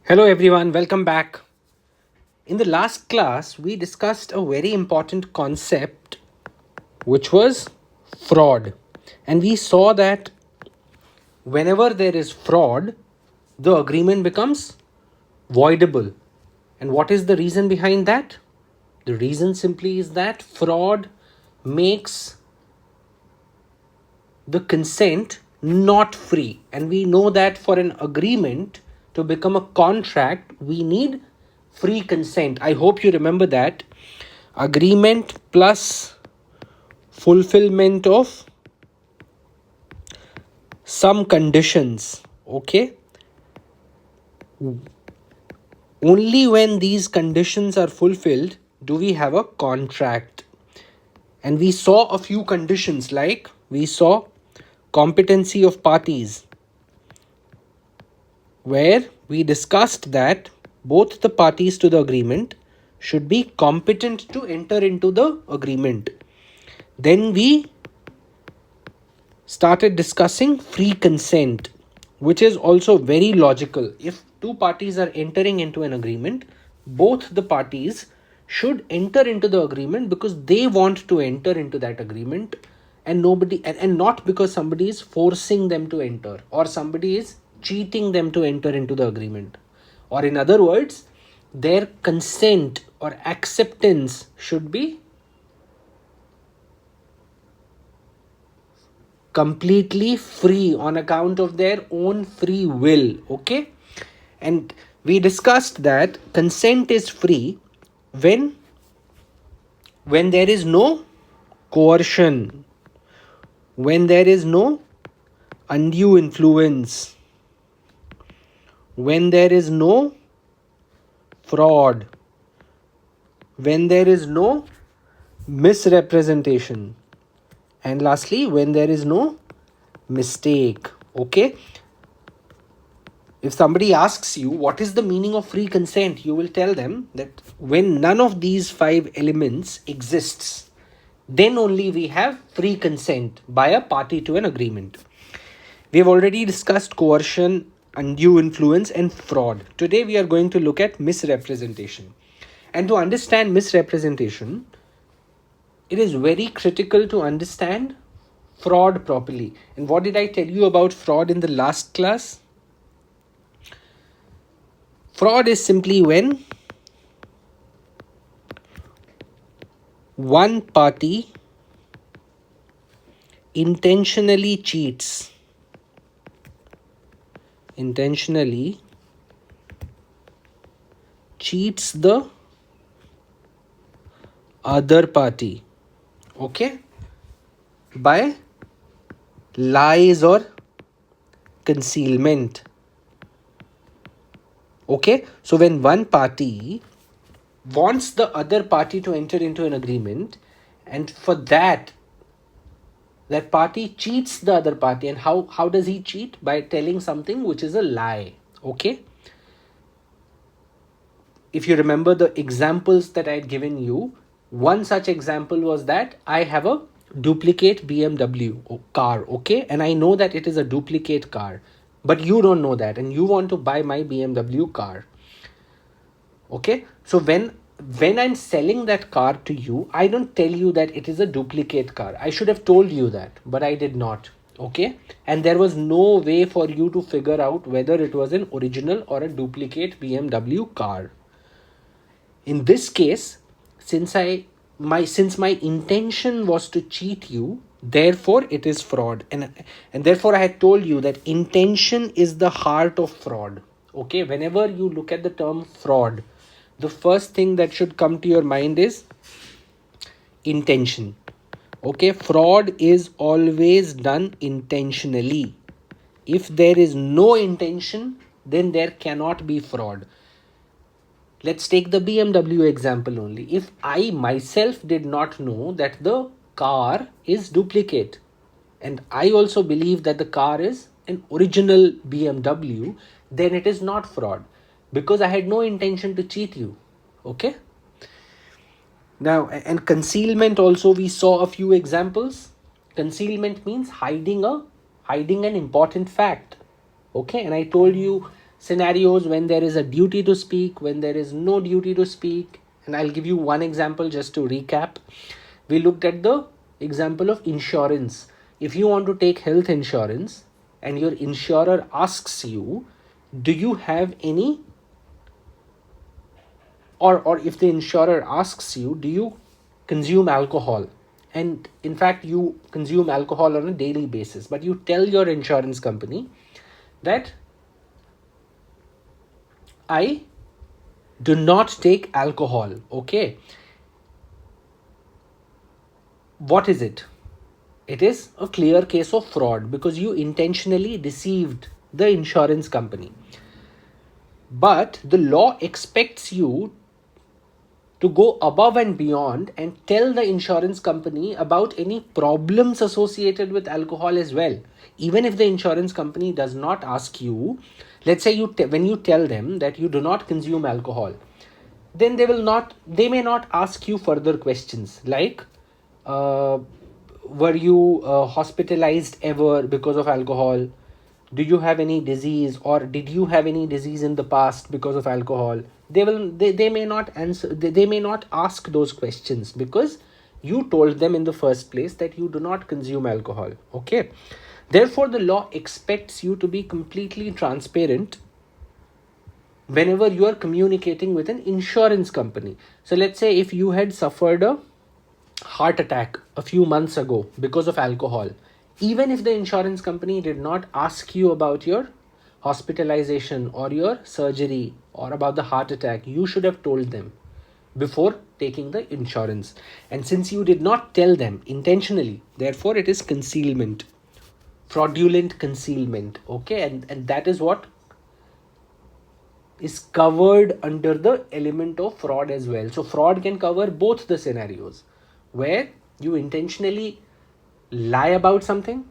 Hello everyone, welcome back. In the last class, we discussed a very important concept which was fraud. And we saw that whenever there is fraud, the agreement becomes voidable. And what is the reason behind that? The reason simply is that fraud makes the consent not free. And we know that for an agreement to become a contract, we need free consent. I hope you remember that. Agreement plus fulfillment of some conditions. Okay. Only when these conditions are fulfilled do we have a contract. And we saw a few conditions, like we saw competency of parties, where we discussed that both the parties to the agreement should be competent to enter into the agreement. Then we started discussing free consent, which is also very logical. If two parties are entering into an agreement, both the parties should enter into the agreement because they want to enter into that agreement, and nobody and not because somebody is forcing them to enter or somebody is cheating them to enter into the agreement. Or in other words, their consent or acceptance should be completely free on account of their own free will. Okay. And we discussed that consent is free when there is no coercion, when there is no undue influence, when there is no fraud, when there is no misrepresentation, and lastly, when there is no mistake. Okay. If somebody asks you what is the meaning of free consent, you will tell them that when none of these 5 elements exists, then only we have free consent by a party to an agreement. We have already discussed coercion, undue influence, and fraud. Today we are going to look at misrepresentation. And to understand misrepresentation, it is very critical to understand fraud properly. And what did I tell you about fraud in the last class? Fraud is simply when one party intentionally cheats the other party, okay, by lies or concealment. Okay, so when one party wants the other party to enter into an agreement, and for that party cheats the other party. And how does he cheat? By telling something which is a lie. Okay. If you remember the examples that I had given you, one such example was that I have a duplicate BMW car, okay, and I know that it is a duplicate car, but you don't know that, and you want to buy my BMW car. Okay, so when I'm selling that car to you, I don't tell you that it is a duplicate car. I should have told you that, but I did not. Okay, and there was no way for you to figure out whether it was an original or a duplicate BMW car. In this case, since my intention was to cheat you, therefore it is fraud. And therefore I had told you that intention is the heart of fraud. Okay, whenever you look at the term fraud, the first thing that should come to your mind is intention. Okay, fraud is always done intentionally. If there is no intention, then there cannot be fraud. Let's take the BMW example only. If I myself did not know that the car is duplicate, and I also believe that the car is an original BMW, then it is not fraud, because I had no intention to cheat you. Okay. Now, and concealment also, we saw a few examples. Concealment means hiding an important fact. Okay, and I told you scenarios when there is a duty to speak, when there is no duty to speak. And I'll give you one example just to recap. We looked at the example of insurance. If you want to take health insurance and your insurer asks you, do you have any, or if the insurer asks you, do you consume alcohol? And in fact, you consume alcohol on a daily basis, but you tell your insurance company that I do not take alcohol. Okay. What is it? It is a clear case of fraud because you intentionally deceived the insurance company. But the law expects you to go above and beyond and tell the insurance company about any problems associated with alcohol as well. Even if the insurance company does not ask you, let's say when you tell them that you do not consume alcohol, then they may not ask you further questions like, were you hospitalized ever because of alcohol? Do you have any disease, or did you have any disease in the past because of alcohol? They may not answer, they may not ask those questions because you told them in the first place that you do not consume alcohol. Okay. Therefore, the law expects you to be completely transparent whenever you are communicating with an insurance company. So let's say if you had suffered a heart attack a few months ago because of alcohol, even if the insurance company did not ask you about your hospitalization or your surgery or about the heart attack, you should have told them before taking the insurance. And since you did not tell them intentionally, therefore it is concealment, fraudulent concealment. Okay. And that is what is covered under the element of fraud as well. So fraud can cover both the scenarios where you intentionally lie about something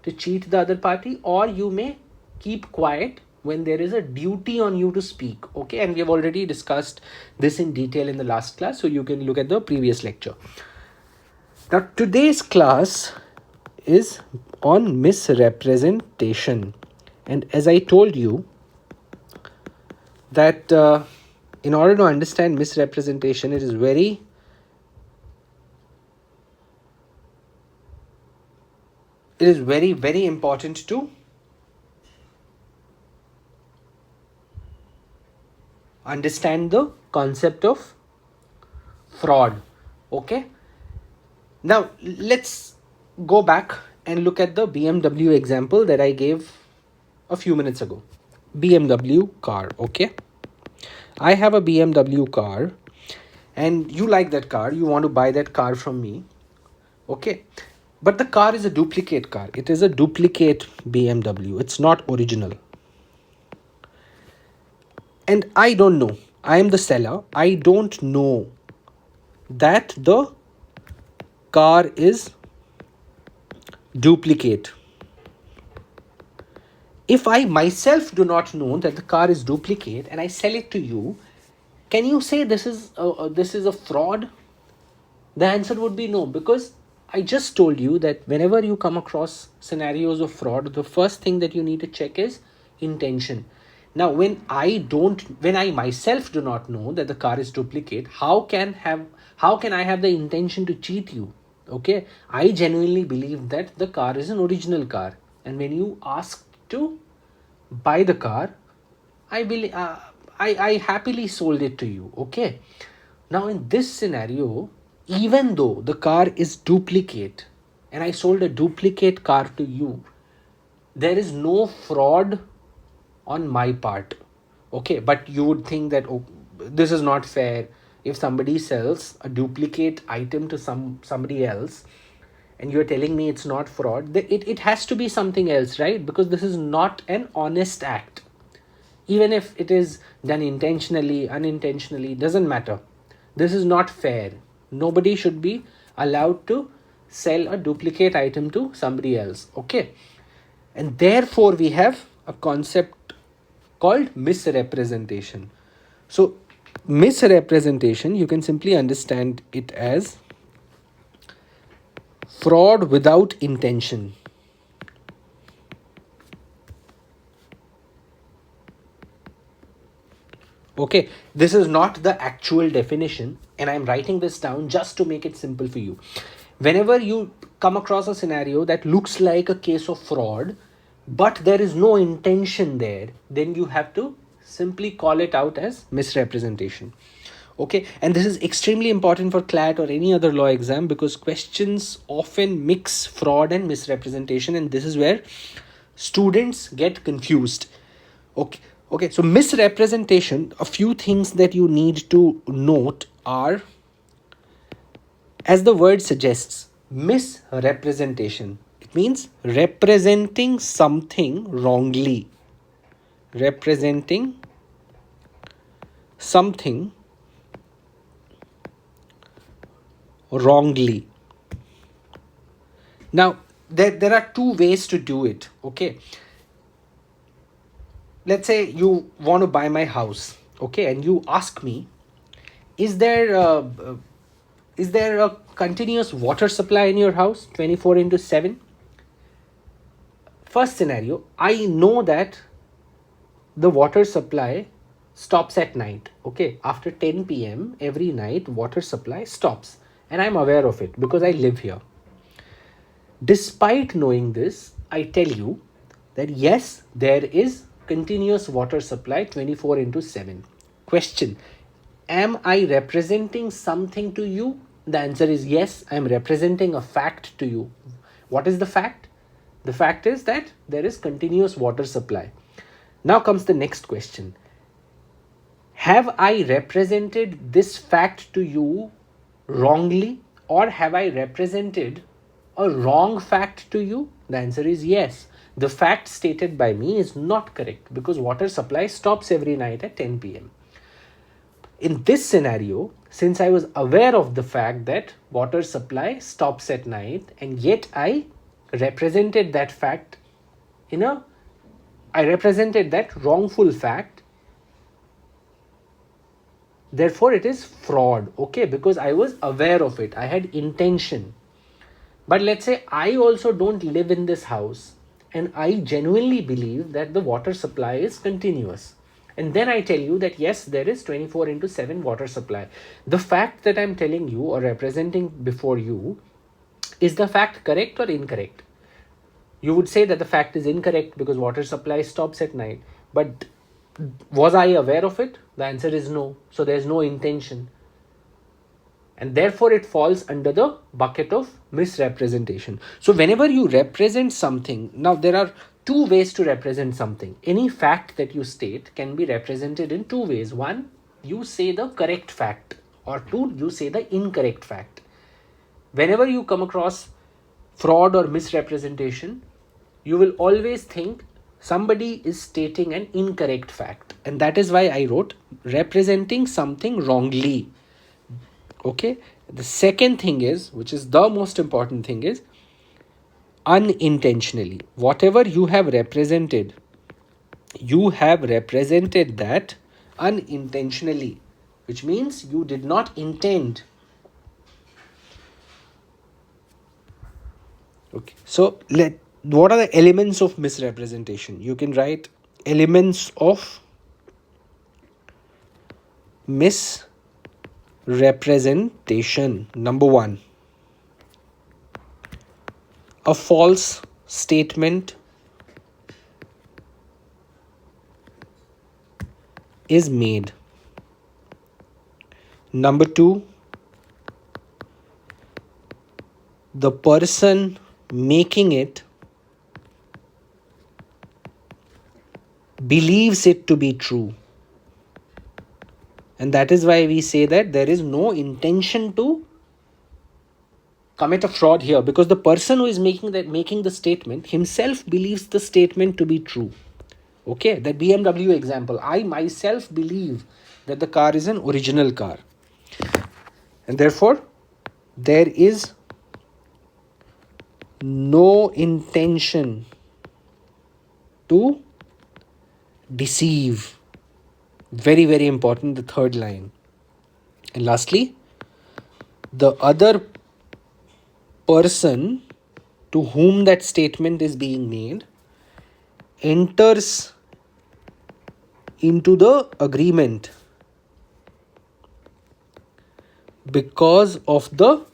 to cheat the other party, or you may keep quiet when there is a duty on you to speak. Okay. And we have already discussed this in detail in the last class, so you can look at the previous lecture. Now today's class is on misrepresentation, and as I told you that in order to understand misrepresentation, it is very very important to understand the concept of fraud. Okay. Now let's go back and look at the BMW example that I gave a few minutes ago. BMW car. Okay. I have a BMW car and you like that car. You want to buy that car from me. Okay. But the car is a duplicate car. It is a duplicate BMW. It's not original. And I don't know. I am the seller. I don't know that the car is duplicate. If I myself do not know that the car is duplicate and I sell it to you, can you say this is a fraud? The answer would be no, because I just told you that whenever you come across scenarios of fraud, the first thing that you need to check is intention. Now, when I myself do not know that the car is duplicate, how can I have the intention to cheat you? Okay, I genuinely believe that the car is an original car, and when you ask to buy the car, I believe I happily sold it to you. Okay. Now in this scenario, even though the car is duplicate and I sold a duplicate car to you, there is no fraud on my part. Okay. But you would think that, oh, this is not fair. If somebody sells a duplicate item to somebody else and you're telling me it's not fraud, it has to be something else, right? Because this is not an honest act. Even if it is done intentionally, unintentionally, doesn't matter. This is not fair. Nobody should be allowed to sell a duplicate item to somebody else. Okay. And therefore we have a concept called misrepresentation. So misrepresentation, you can simply understand it as fraud without intention. Okay, this is not the actual definition, and I'm writing this down just to make it simple for you. Whenever you come across a scenario that looks like a case of fraud, but there is no intention there, then you have to simply call it out as misrepresentation. Okay, and this is extremely important for CLAT or any other law exam, because questions often mix fraud and misrepresentation, and this is where students get confused. Okay, okay, so misrepresentation, a few things that you need to note are, as the word suggests, misrepresentation. It means representing something wrongly. Representing something wrongly. Now, there are two ways to do it. Okay, let's say you want to buy my house. Okay, and you ask me, is there is there a continuous water supply in your house 24 into 7? First scenario, I know that the water supply stops at night. Okay, after 10 p.m. every night, water supply stops, and I'm aware of it because I live here. Despite knowing this, I tell you that yes, there is continuous water supply 24 into 7. Question: am I representing something to you? The answer is yes, I am representing a fact to you. What is the fact? The fact is that there is continuous water supply. Now comes the next question. Have I represented this fact to you wrongly, or have I represented a wrong fact to you? The answer is yes. The fact stated by me is not correct because water supply stops every night at 10 p.m. In this scenario, since I was aware of the fact that water supply stops at night, and yet I represented that fact I represented that wrongful fact, therefore it is fraud. Okay, because I was aware of it, I had intention. But let's say I also don't live in this house and I genuinely believe that the water supply is continuous, and then I tell you that yes, there is 24 into 7 water supply. The fact that I'm telling you or representing before you, is the fact correct or incorrect? You would say that the fact is incorrect because water supply stops at night. But was I aware of it? The answer is no. So there's no intention. And therefore it falls under the bucket of misrepresentation. So whenever you represent something, now there are two ways to represent something. Any fact that you state can be represented in two ways. One, you say the correct fact, or two, you say the incorrect fact. Whenever you come across fraud or misrepresentation, you will always think somebody is stating an incorrect fact, and that is why I wrote representing something wrongly. Okay, the second thing is, which is the most important thing, is unintentionally. Whatever you have represented that unintentionally, which means you did not intend. Okay, so what are the elements of misrepresentation? You can write elements of misrepresentation. Number one, a false statement is made. Number two, the person making it believes it to be true. And that is why we say that there is no intention to commit a fraud here, because the person who is making the statement himself believes the statement to be true. Okay, that BMW example, I myself believe that the car is an original car, and therefore there is no intention to deceive. Very, very important, the third line. And lastly, the other person to whom that statement is being made enters into the agreement because of the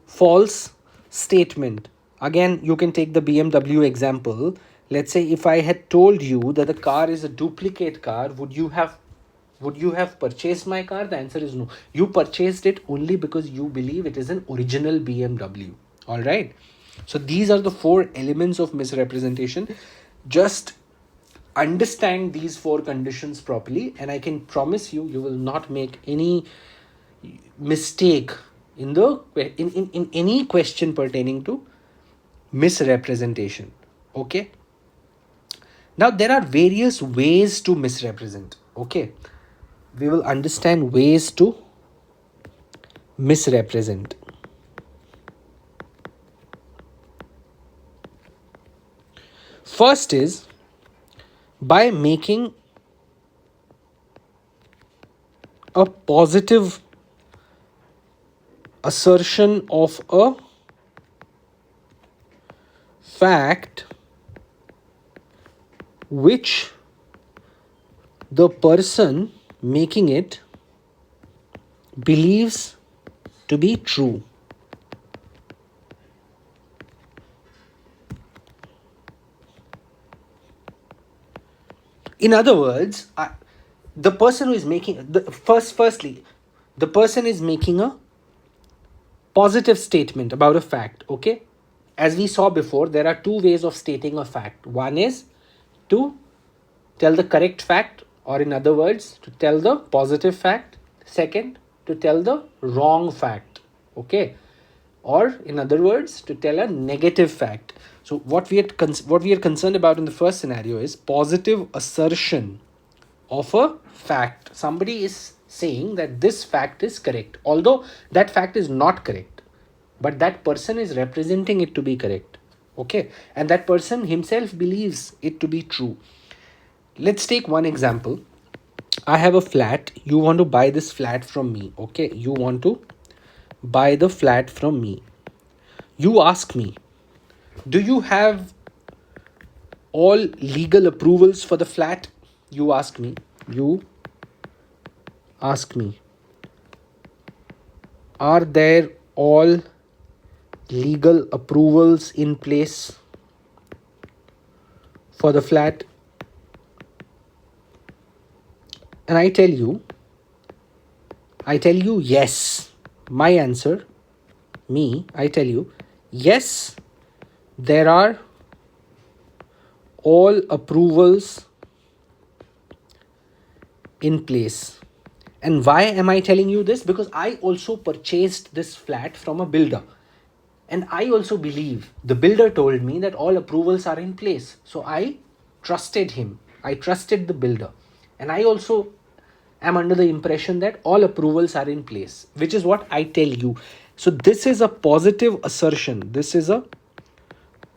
false statement. Again, you can take the BMW example. Let's say if I had told you that the car is a duplicate car, would you have purchased my car? The answer is no. You purchased it only because you believe it is an original BMW. All right. So these are the four elements of misrepresentation. Just understand these four conditions properly, and I can promise you, you will not make any mistake in the in any question pertaining to misrepresentation. Okay. Now there are various ways to misrepresent. Okay. We will understand ways to misrepresent. First is by making a positive assertion of a fact which the person making it believes to be true. In other words, the person who is making firstly, the person is making a positive statement about a fact. Okay, as we saw before, there are two ways of stating a fact. One is to tell the correct fact, or in other words, to tell the positive fact. Second, to tell the wrong fact. Okay, or in other words, to tell a negative fact. So what we are concerned about in the first scenario is positive assertion of a fact. Somebody is saying that this fact is correct, although that fact is not correct, but that person is representing it to be correct. Okay, and that person himself believes it to be true. Let's take one example. I have a flat. You want to buy this flat from me. Okay, you want to buy the flat from me. You ask me, do you have all legal approvals for the flat? You ask me, are there all legal approvals in place for the flat? And I tell you yes. My answer, I tell you, yes, there are all approvals in place. And why am I telling you this? Because I also purchased this flat from a builder. And I also believe the builder told me that all approvals are in place. So I trusted him. I trusted the builder. And I also am under the impression that all approvals are in place, which is what I tell you. So this is a positive assertion. This is a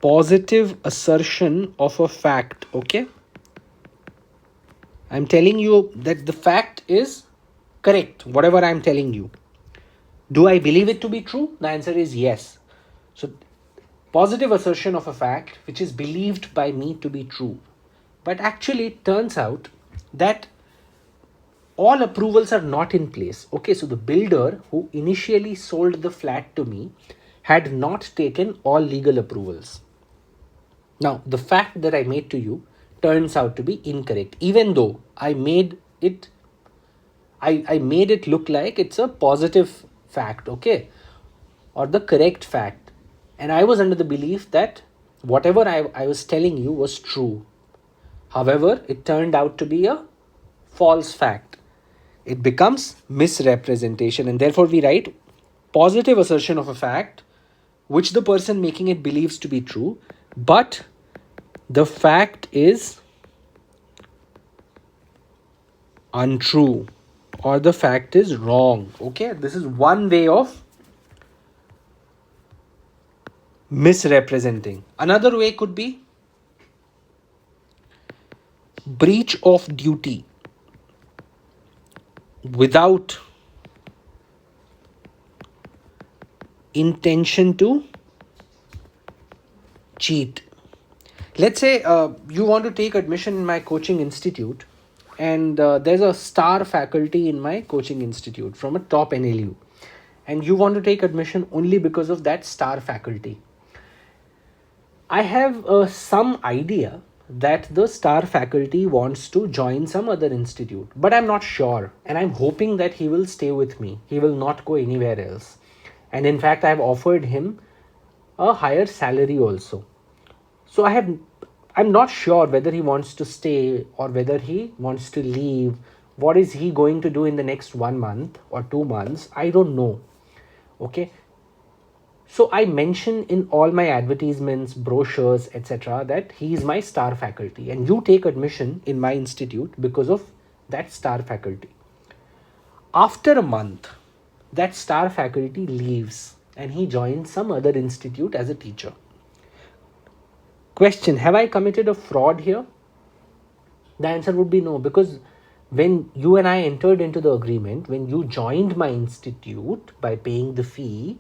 positive assertion of a fact. Okay. I'm telling you that the fact is correct, whatever I'm telling you. Do I believe it to be true? The answer is yes. So positive assertion of a fact which is believed by me to be true. But actually it turns out that all approvals are not in place. Okay, so the builder who initially sold the flat to me had not taken all legal approvals. Now, the fact that I made to you turns out to be incorrect, even though I made it look like it's a positive fact, okay, or the correct fact. And I was under the belief that whatever I was telling you was true. However, it turned out to be a false fact. It becomes misrepresentation, and therefore we write positive assertion of a fact which the person making it believes to be true, but the fact is untrue or the fact is wrong. Okay, this is one way of misrepresenting. Another way could be breach of duty without intention to cheat. Let's say you want to take admission in my coaching institute, and there's a star faculty in my coaching institute from a top NLU. and you want to take admission only because of that star faculty. I have some idea that the star faculty wants to join some other institute, but I'm not sure, and I'm hoping that he will stay with me. He will not go anywhere else. And in fact, I've offered him a higher salary also. So I'm not sure whether he wants to stay or whether he wants to leave. What is he going to do in the next 1 month or 2 months? I don't know. Okay. So I mention in all my advertisements, brochures, etc. that he is my star faculty, and you take admission in my institute because of that star faculty. After a month, that star faculty leaves and he joins some other institute as a teacher. Question: have I committed a fraud here? The answer would be no, because when you and I entered into the agreement, when you joined my institute by paying the fee,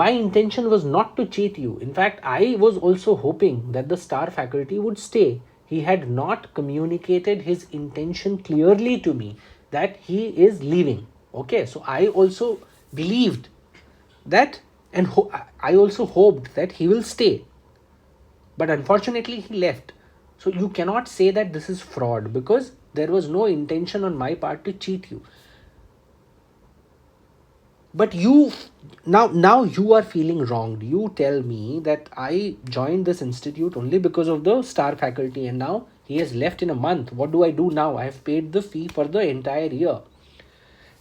my intention was not to cheat you. In fact, I was also hoping that the star faculty would stay. He had not communicated his intention clearly to me that he is leaving. Okay, so I also believed that, and I also hoped that he will stay. But unfortunately, he left. So you cannot say that this is fraud, because there was no intention on my part to cheat you. But now you are feeling wronged. You tell me that I joined this institute only because of the star faculty, and now he has left in a month. What do I do now? I have paid the fee for the entire year.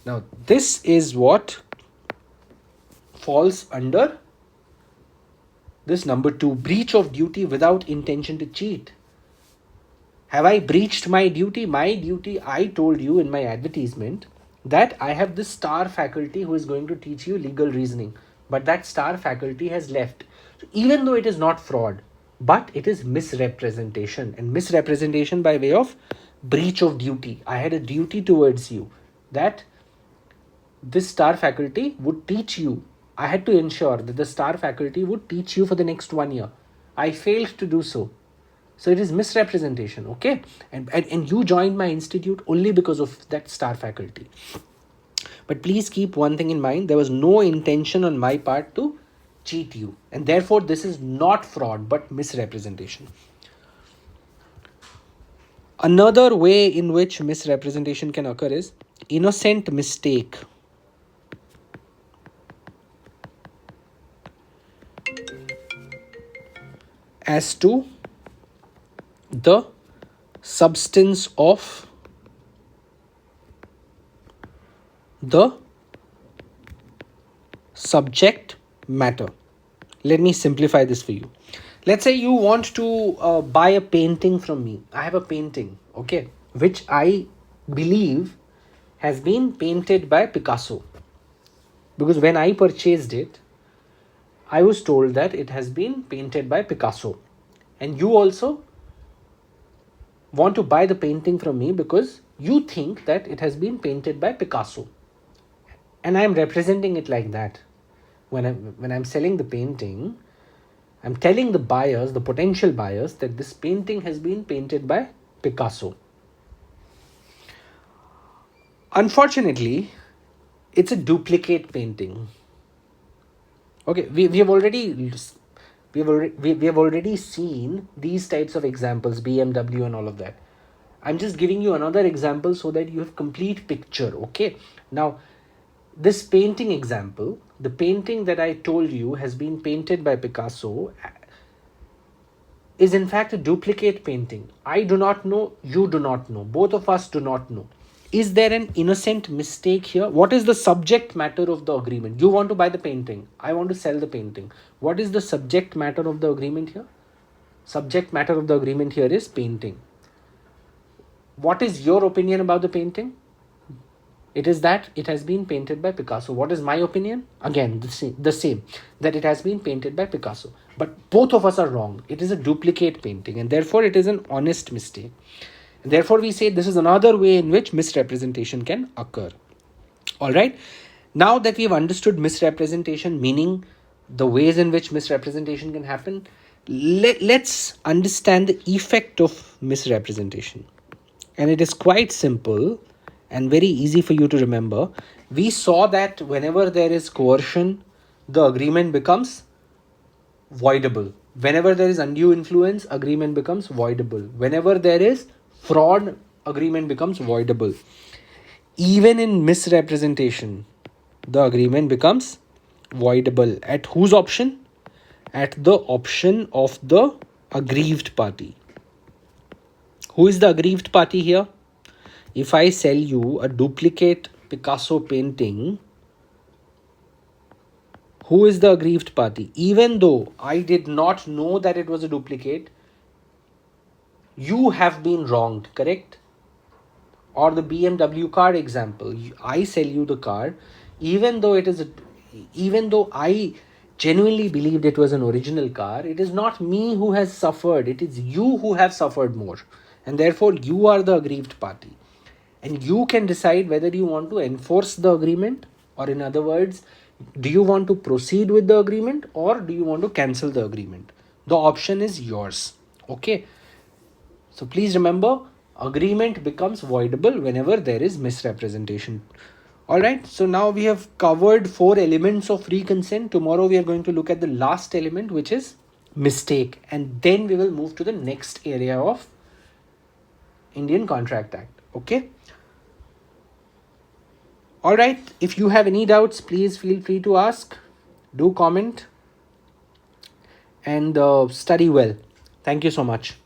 Now this is what falls under this number 2, breach of duty without intention to cheat. Have I breached my duty? My duty, I told you in my advertisement that I have this star faculty who is going to teach you legal reasoning, but that star faculty has left. So even though it is not fraud, but it is misrepresentation, and misrepresentation by way of breach of duty. I had a duty towards you that this star faculty would teach you. I had to ensure that the star faculty would teach you for the next 1 year. I failed to do so. So it is misrepresentation, okay? And you joined my institute only because of that star faculty. But please keep one thing in mind. There was no intention on my part to cheat you. And therefore, this is not fraud, but misrepresentation. Another way in which misrepresentation can occur is innocent mistake. As to the substance of the subject matter. Let me simplify this for you. Let's say you want to buy a painting from me. I have a painting, okay, which I believe has been painted by Picasso. Because when I purchased it, I was told that it has been painted by Picasso. And you also want to buy the painting from me because you think that it has been painted by Picasso. And I am representing it like that. When I'm selling the painting, I'm telling the buyers, the potential buyers, that this painting has been painted by Picasso. Unfortunately, it's a duplicate painting. Okay, we have already seen these types of examples, BMW and all of that. I'm just giving you another example so that you have complete picture. Okay, now this painting example, the painting that I told you has been painted by Picasso, is in fact a duplicate painting. I do not know, you do not know, both of us do not know. Is there an innocent mistake here? What is the subject matter of the agreement? You want to buy the painting. I want to sell the painting. What is the subject matter of the agreement here? Subject matter of the agreement here is painting. What is your opinion about the painting? It is that it has been painted by Picasso. What is my opinion? Again, the same, that it has been painted by Picasso. But both of us are wrong. It is a duplicate painting, and therefore it is an honest mistake. Therefore, we say this is another way in which misrepresentation can occur. All right. Now that we've understood misrepresentation, meaning the ways in which misrepresentation can happen, let's understand the effect of misrepresentation. And it is quite simple, and very easy for you to remember. We saw that whenever there is coercion, the agreement becomes voidable. Whenever there is undue influence, agreement becomes voidable. Whenever there is fraud, agreement becomes voidable. Even in misrepresentation, the agreement becomes voidable. At whose option? At the option of the aggrieved party. Who is the aggrieved party here? If I sell you a duplicate Picasso painting, who is the aggrieved party? Even though I did not know that it was a duplicate, you have been wronged, correct? Or the BMW car example, I sell you the car, even though even though I genuinely believed it was an original car, it is not me who has suffered, it is you who have suffered more, and therefore you are the aggrieved party, and you can decide whether you want to enforce the agreement, or in other words, do you want to proceed with the agreement or do you want to cancel the agreement. The option is yours. Okay, so please remember, agreement becomes voidable whenever there is misrepresentation. Alright, so now we have covered 4 elements of free consent. Tomorrow we are going to look at the last element, which is mistake, and then we will move to the next area of Indian Contract Act. Okay. Alright, if you have any doubts, please feel free to ask. Do comment and study well. Thank you so much.